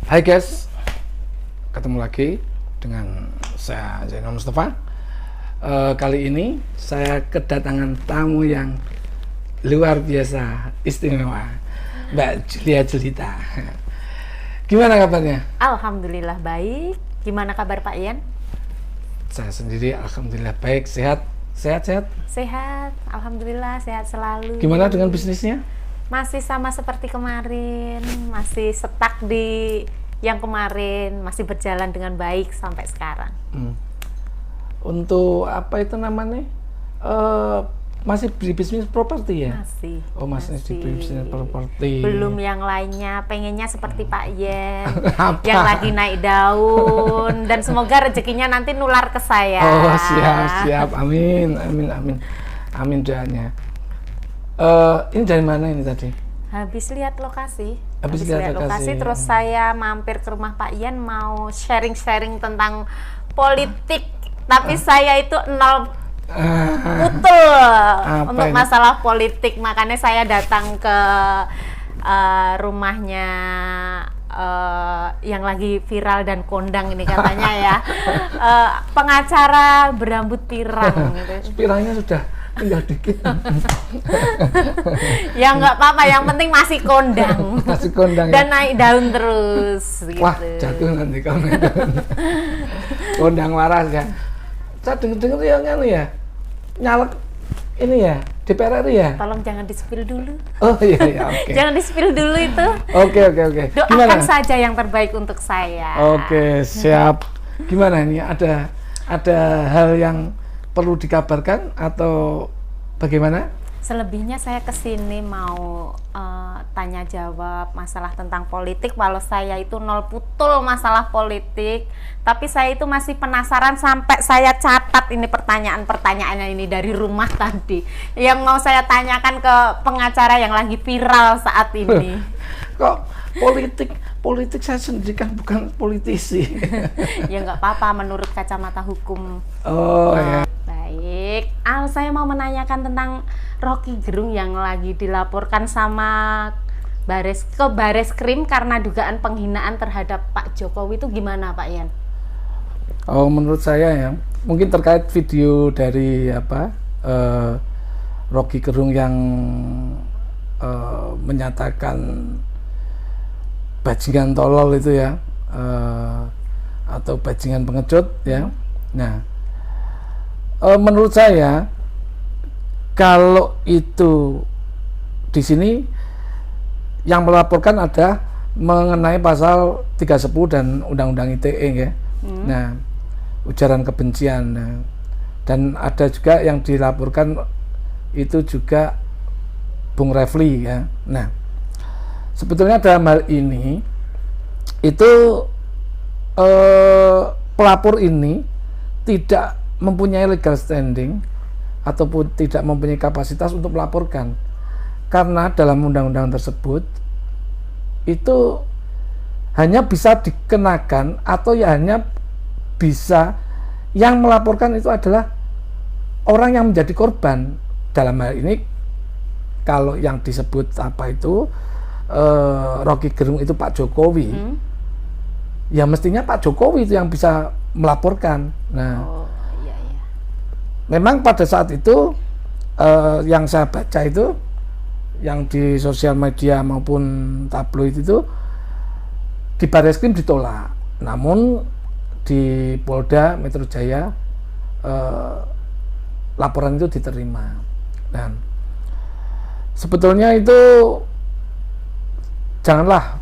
Hai guys, ketemu lagi dengan saya Zainal Mustafa. Kali ini saya kedatangan tamu yang luar biasa istimewa, Mbak Julia Julita. Gimana kabarnya? Alhamdulillah baik. Gimana kabar Pak Ian? Saya sendiri alhamdulillah baik, sehat. Sehat. Sehat, alhamdulillah sehat selalu. Gimana dengan bisnisnya? Masih sama seperti kemarin, masih stuck di yang kemarin, masih berjalan dengan baik sampai sekarang. Untuk apa itu namanya? Masih di bisnis properti ya? Masih. Oh, masih di bisnis properti. Belum yang lainnya, pengennya seperti Pak Yen Apa? yang lagi naik daun, dan semoga rezekinya nanti nular ke saya. Oh, siap. Amin doanya. Ini dari mana ini tadi? Habis lihat lokasi. Habis lihat lokasi. Terus saya mampir ke rumah Pak Ian mau sharing-sharing tentang politik. Tapi saya itu nol betul untuk ini? masalah politik. Makanya saya datang ke rumahnya yang lagi viral dan kondang ini katanya ya. Pengacara berambut pirang gitu. Pirangnya sudah tinggal dikit. Ya nggak apa-apa, yang penting masih kondang. Masih kondang dan ya? naik daun terus gitu. Wah, jatuh nanti kalau naik daun. Kondang waras ya. Saya denger ya nyalek ini ya, DPR RI ya? Tolong jangan di-spill dulu. Oh iya, oke. Jangan di-spill dulu itu. Oke. Doakan saja yang terbaik untuk saya. Oke, siap. Gimana ini? Ada hal yang perlu dikabarkan atau bagaimana? Selebihnya saya kesini mau tanya jawab masalah tentang politik. Walau saya itu nol putul masalah politik, tapi saya itu masih penasaran sampai saya catat ini pertanyaannya ini dari rumah tadi yang mau saya tanyakan ke pengacara yang lagi viral saat ini. Kok politik saya sendiri kan bukan politisi. Ya nggak apa-apa menurut kacamata hukum. Oh ya. Baik, saya mau menanyakan tentang Rocky Gerung yang lagi dilaporkan sama Bareskrim karena dugaan penghinaan terhadap Pak Jokowi, itu gimana Pak Ian? Oh, menurut saya ya, mungkin terkait video dari Rocky Gerung yang menyatakan bajingan tolol itu ya, atau bajingan pengecut ya. Nah, menurut saya kalau itu di sini yang melaporkan ada mengenai pasal 310 dan Undang-Undang ITE ya. Nah, ujaran kebencian. Nah, dan ada juga yang dilaporkan itu juga Bung Refli ya. Nah, sebetulnya dalam hal ini itu pelapor ini tidak mempunyai legal standing ataupun tidak mempunyai kapasitas untuk melaporkan, karena dalam undang-undang tersebut itu hanya bisa dikenakan atau ya hanya bisa yang melaporkan itu adalah orang yang menjadi korban. Dalam hal ini kalau yang disebut Rocky Gerung itu Pak Jokowi, ya mestinya Pak Jokowi itu yang bisa melaporkan. Nah, memang pada saat itu yang saya baca itu, yang di sosial media maupun tabloid itu di Bareskrim ditolak, namun di Polda Metro Jaya laporan itu diterima. Dan sebetulnya itu janganlah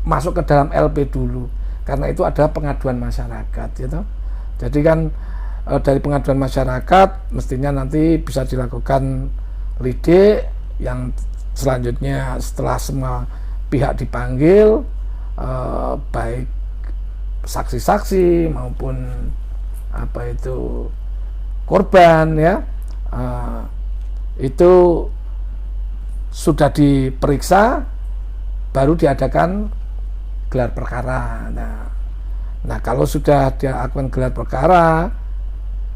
masuk ke dalam LP dulu, karena itu adalah pengaduan masyarakat gitu. Jadi kan dari pengaduan masyarakat mestinya nanti bisa dilakukan lidik yang selanjutnya setelah semua pihak dipanggil, baik saksi-saksi maupun korban ya, itu sudah diperiksa baru diadakan gelar perkara. Nah, kalau sudah dilakukan gelar perkara,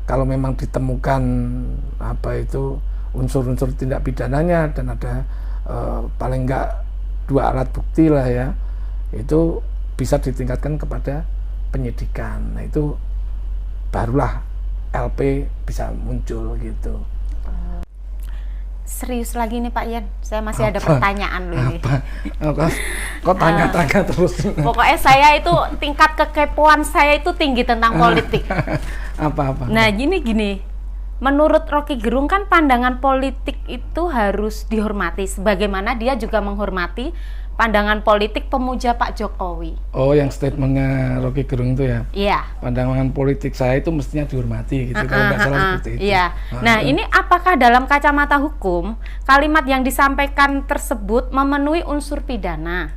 kalau memang ditemukan unsur-unsur tindak pidananya dan ada paling enggak 2 alat bukti lah ya, itu bisa ditingkatkan kepada penyidikan. Nah itu barulah LP bisa muncul gitu. Serius lagi nih Pak Ian, saya masih ada pertanyaan loh ini. Kok tanya-tanya terus? Pokoknya saya itu tingkat kekepoan saya itu tinggi tentang politik. Apa-apa? Nah gini, menurut Rocky Gerung kan pandangan politik itu harus dihormati, sebagaimana dia juga menghormati pandangan politik pemuja Pak Jokowi. Oh, yang statementnya Rocky Gerung itu ya? Iya. Pandangan politik saya itu mestinya dihormati gitu, kalau nggak salah seperti itu. Iya. Nah, ini apakah dalam kacamata hukum kalimat yang disampaikan tersebut memenuhi unsur pidana?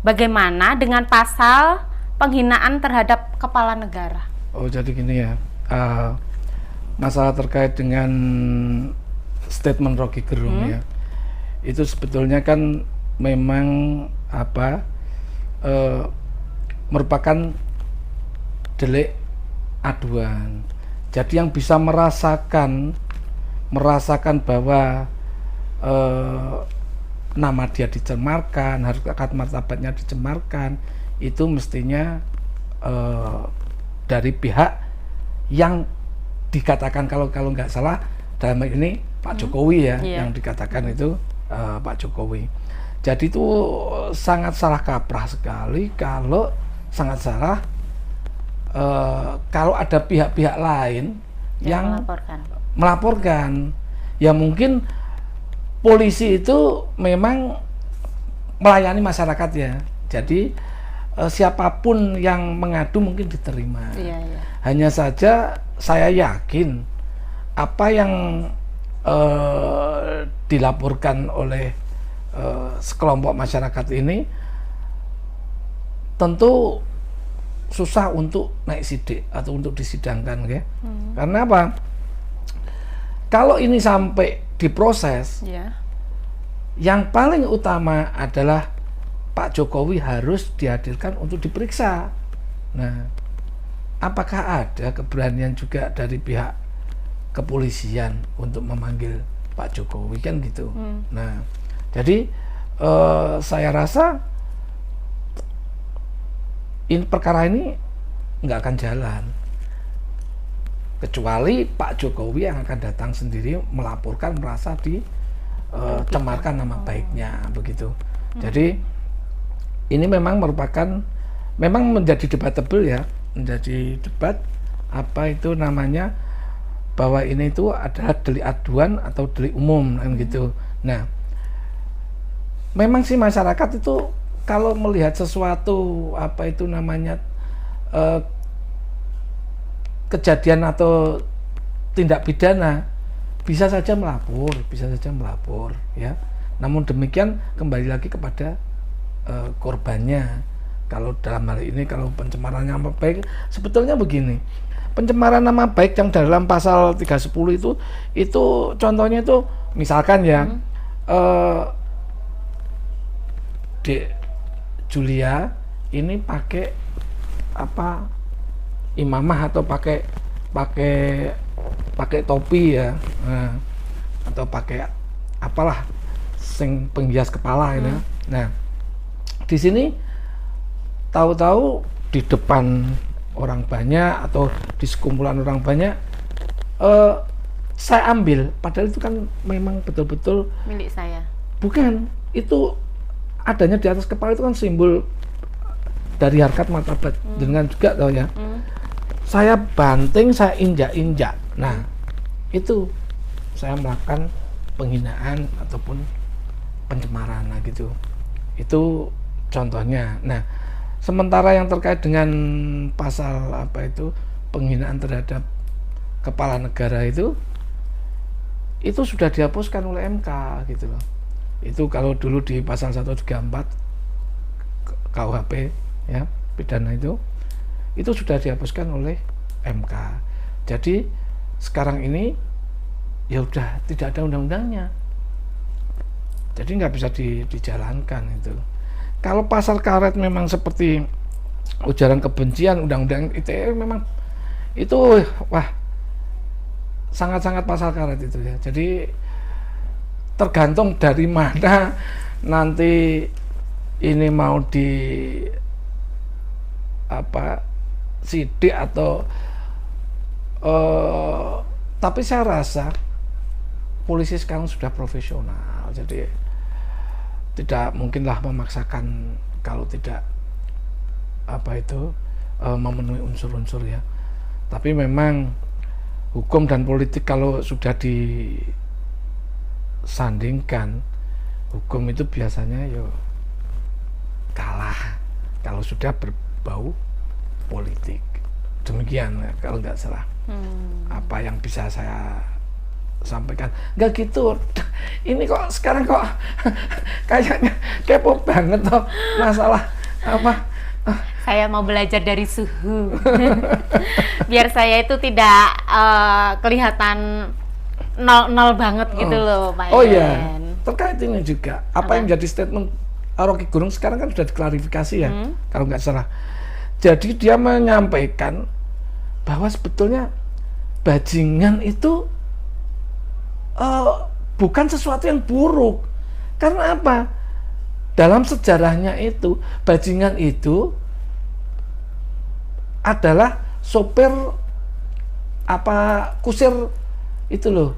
Bagaimana dengan pasal penghinaan terhadap kepala negara? Oh, jadi gini ya, masalah terkait dengan statement Rocky Gerung ya, itu sebetulnya kan memang merupakan delik aduan. Jadi yang bisa merasakan bahwa nama dia dicemarkan, harkat martabatnya dicemarkan, itu mestinya dari pihak yang dikatakan, kalau nggak salah dalam hal ini Pak Jokowi ya, yang dikatakan itu Pak Jokowi. Jadi itu sangat salah kaprah sekali kalau kalau ada pihak-pihak lain yang melaporkan. Ya mungkin polisi itu memang melayani masyarakat ya. Jadi siapapun yang mengadu mungkin diterima. Hanya saja saya yakin apa yang dilaporkan oleh sekelompok masyarakat ini tentu susah untuk naik sidik atau untuk disidangkan, ya. Karena apa? Kalau ini sampai diproses, yang paling utama adalah Pak Jokowi harus dihadirkan untuk diperiksa. Nah, apakah ada keberanian juga dari pihak kepolisian untuk memanggil Pak Jokowi, kan gitu. Nah, jadi saya rasa perkara ini nggak akan jalan kecuali Pak Jokowi yang akan datang sendiri melaporkan, merasa dicemarkan nama baiknya, begitu. Jadi ini memang menjadi debatable ya, menjadi debat apa itu namanya, bahwa ini itu adalah delik aduan atau delik umum, kan gitu. Nah, memang sih masyarakat itu kalau melihat sesuatu apa itu namanya kejadian atau tindak pidana bisa saja melapor ya. Namun demikian kembali lagi kepada korbannya. Kalau dalam hal ini, kalau pencemaran nama baik, sebetulnya begini, pencemaran nama baik yang dalam pasal 310 itu contohnya itu misalkan ya, Dek Julia ini pakai imamah atau pakai topi ya, atau pakai apalah sing penghias kepala gitu. Nah, di sini tahu-tahu di depan orang banyak atau di sekumpulan orang banyak saya ambil, padahal itu kan memang betul-betul milik saya. Bukan, itu adanya di atas kepala itu kan simbol dari harkat martabat dengan juga tahu ya. Saya banting, saya injak-injak. Nah, itu saya melakukan penghinaan ataupun pencemaran, nah gitu. Itu contohnya. Nah, sementara yang terkait dengan pasal penghinaan terhadap kepala negara itu sudah dihapuskan oleh MK gitu loh. Itu kalau dulu di pasal 134 KUHP ya, pidana itu sudah dihapuskan oleh MK. Jadi sekarang ini ya udah tidak ada undang-undangnya. Jadi nggak bisa dijalankan itu. Kalau pasal karet memang seperti ujaran kebencian, undang-undang ITE memang itu sangat-sangat pasal karet itu ya. Jadi tergantung dari mana nanti ini mau sidik atau tapi saya rasa polisi sekarang sudah profesional, jadi tidak mungkinlah memaksakan kalau tidak memenuhi unsur-unsur ya. Tapi memang hukum dan politik kalau sudah disandingkan, hukum itu biasanya kalah kalau sudah berbau politik. Demikian kalau nggak salah. Apa yang bisa saya sampaikan. Nggak gitu. Ini kok sekarang kok kayaknya kepo banget toh masalah Saya mau belajar dari suhu. Biar saya itu tidak kelihatan nol banget gitu loh, Pak Oh Ian. iya, terkait ini juga. Apa yang jadi statement Rocky Gerung sekarang kan sudah diklarifikasi ya, kalau nggak salah. Jadi dia menyampaikan bahwa sebetulnya bajingan itu bukan sesuatu yang buruk. Karena apa? Dalam sejarahnya itu, bajingan itu adalah sopir kusir itu loh,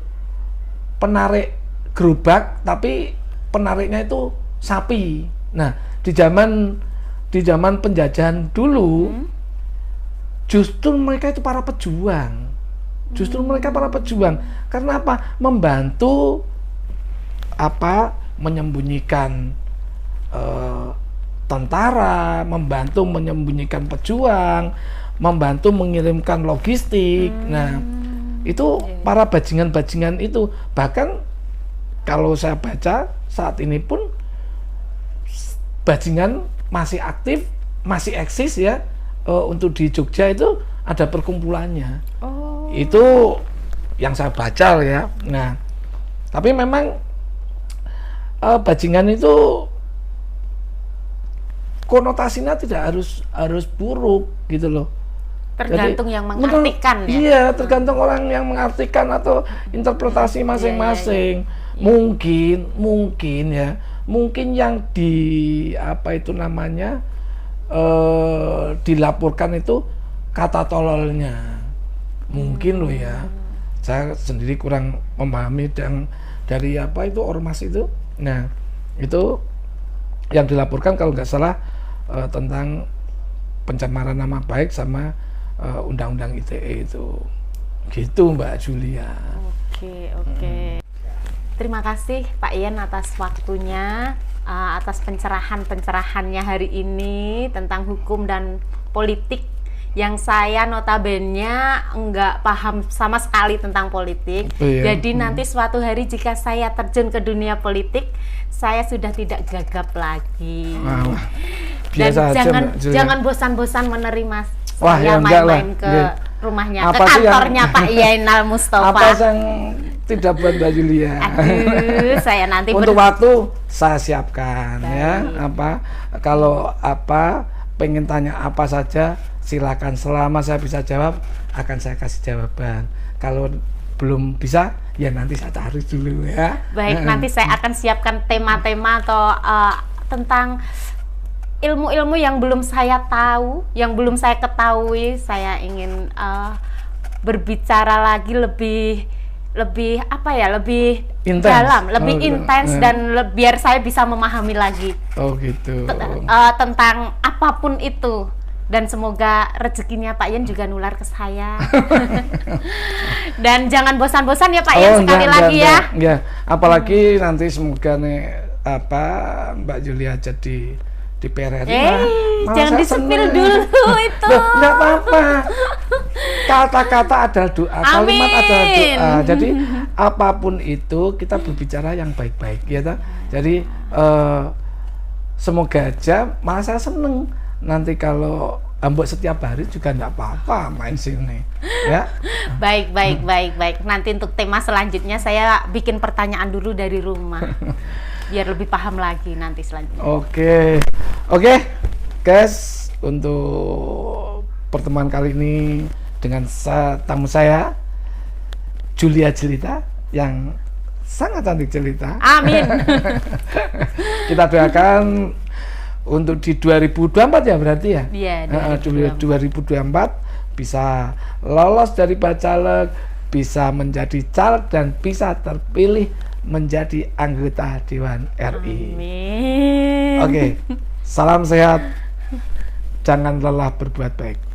penarik gerobak, tapi penariknya itu sapi. Nah, di zaman penjajahan dulu, justru mereka itu para pejuang. Karena apa? Membantu menyembunyikan tentara, membantu menyembunyikan pejuang, membantu mengirimkan logistik. Nah, itu para bajingan-bajingan itu, bahkan kalau saya baca saat ini pun bajingan masih aktif, masih eksis ya. Untuk di Jogja itu ada perkumpulannya. Itu yang saya baca ya. Nah, tapi memang bajingan itu konotasinya tidak harus buruk gitu loh. Tergantung yang mengartikan ya. Iya, tergantung orang yang mengartikan atau interpretasi masing-masing. Mungkin yang dilaporkan itu kata tololnya. Mungkin loh ya. Saya sendiri kurang memahami dari ormas itu. Nah, itu yang dilaporkan kalau nggak salah tentang pencemaran nama baik sama undang-undang ITE itu. Gitu Mbak Julia. Oke. Terima kasih Pak Ian atas waktunya, atas pencerahannya hari ini tentang hukum dan politik yang saya notabene enggak paham sama sekali tentang politik. Jadi nanti suatu hari jika saya terjun ke dunia politik, saya sudah tidak gagap lagi. Dan jangan bosan-bosan menerima saya main-main ke rumahnya, ke kantornya Pak Ian Al-Mustafa. Apa yang tidak buat Mbak Julia? Aduh, saya nanti untuk waktu saya siapkan. Baik. Ya. Kalau pengen tanya apa saja, silakan. Selama saya bisa jawab, akan saya kasih jawaban. Kalau belum bisa, ya nanti saya cari dulu ya. Baik, nanti saya akan siapkan tema-tema atau tentang ilmu-ilmu yang belum saya tahu, yang belum saya ketahui. Saya ingin berbicara lagi lebih intens. dalam, lebih intens dan biar saya bisa memahami lagi. Oh gitu. Tentang apapun itu. Dan semoga rezekinya Pak Ian juga nular ke saya. Dan jangan bosan-bosan ya Pak Ian sekali lagi ya. Ya, apalagi nanti semoga Mbak Julia jadi di PRRI. Jangan disepil dulu itu. Nggak apa-apa. Kata-kata adalah doa, kalimat adalah doa. Jadi apapun itu kita berbicara yang baik-baik ya toh. Jadi semoga aja, malah saya seneng nanti kalau Ambok setiap hari juga enggak apa-apa main sini ya. Baik. Nanti untuk tema selanjutnya saya bikin pertanyaan dulu dari rumah. Biar lebih paham lagi nanti selanjutnya. Oke, guys, untuk pertemuan kali ini dengan tamu saya Julia Jelita yang sangat cantik jelita. Amin. Kita doakan untuk di 2024 ya berarti ya? Iya, 2024 bisa lolos dari Bacalek, bisa menjadi caleg dan bisa terpilih menjadi anggota Dewan RI. Amin. Oke, salam sehat. Jangan lelah berbuat baik.